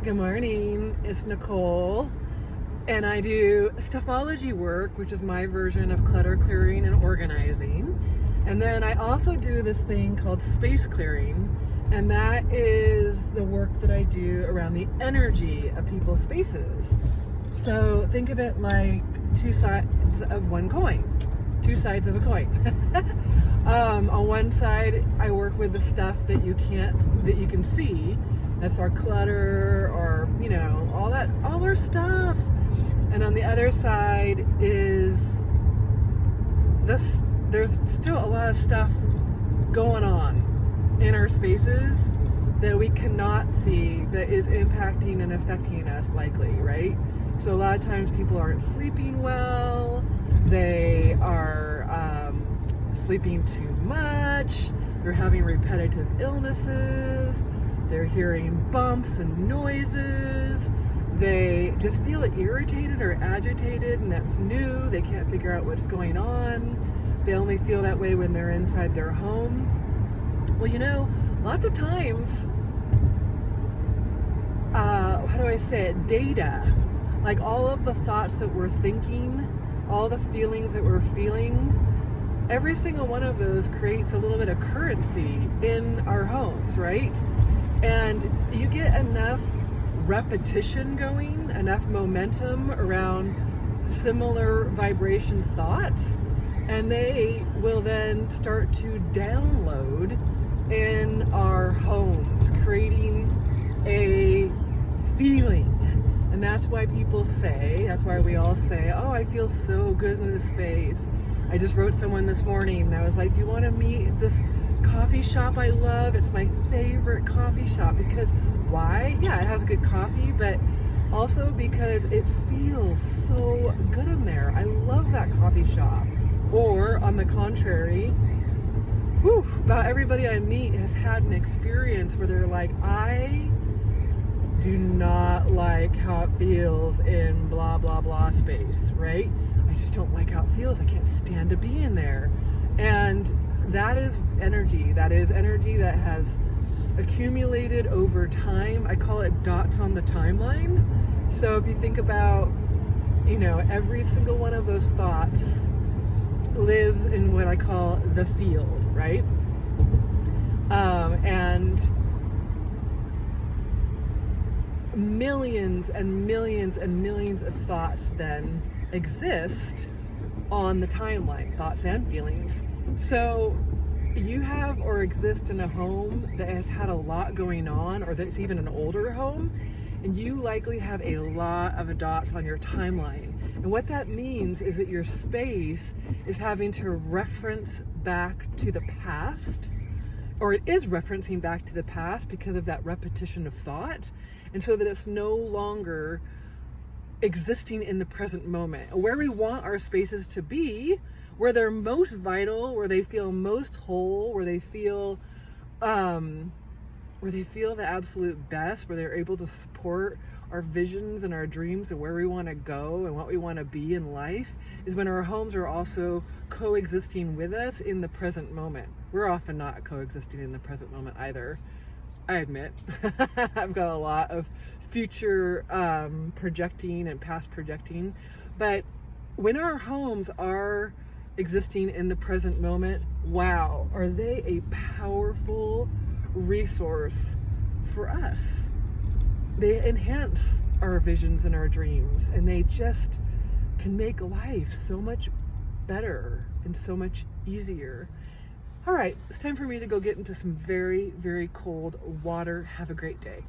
Good morning, it's Nicole, and I do Stuffology work, which is my version of clutter clearing and organizing. And then I also do this thing called space clearing, and that is the work that I do around the energy of people's spaces. So think of it like two sides of one coin, two sides of a coin. On one side, I work with the stuff that you can see. That's our clutter, or all our stuff. And on the other side is this. There's still a lot of stuff going on in our spaces that we cannot see, that is impacting and affecting us likely, right? So a lot of times people aren't sleeping well. They are sleeping too much. They're having repetitive illnesses. They're hearing bumps and noises. They just feel irritated or agitated, and that's new. They can't figure out what's going on. They only feel that way when they're inside their home. Well, lots of times, how do I say it? Data, like all of the thoughts that we're thinking, all the feelings that we're feeling, every single one of those creates a little bit of currency in our homes, right? And you get enough repetition going, enough momentum around similar vibration thoughts, and they will then start to download in our homes, creating a feeling. And that's why that's why we all say, oh, I feel so good in this space. I just wrote someone this morning, and I was like, do you want to meet at this coffee shop I love? It's my favorite coffee shop. Because why? Yeah, it has good coffee, but also because it feels so good in there. I love that coffee shop. Or on the contrary, about everybody I meet has had an experience where they're like, I do not like how it feels in blah, blah, blah space, right? I just don't like how it feels. I can't stand to be in there. And that is energy. That is energy that has accumulated over time. I call it dots on the timeline. So if you think about, every single one of those thoughts lives in what I call the field, right? And millions and millions and millions of thoughts then exist on the timeline, thoughts and feelings. So you have or exist in a home that has had a lot going on, or that's even an older home, and you likely have a lot of dots on your timeline. And what that means is that your space is having to reference back to the past, or it is referencing back to the past because of that repetition of thought, and so that it's no longer existing in the present moment. Where we want our spaces to be, where they're most vital, where they feel most whole, where they feel the absolute best, where they're able to support our visions and our dreams and where we want to go and what we want to be in life, is when our homes are also coexisting with us in the present moment. We're often not coexisting in the present moment either, I admit. I've got a lot of future projecting and past projecting, but when our homes are existing in the present moment, wow, are they a powerful resource for us. They enhance our visions and our dreams, and they just can make life so much better and so much easier. All right, it's time for me to go get into some very, very cold water. Have a great day.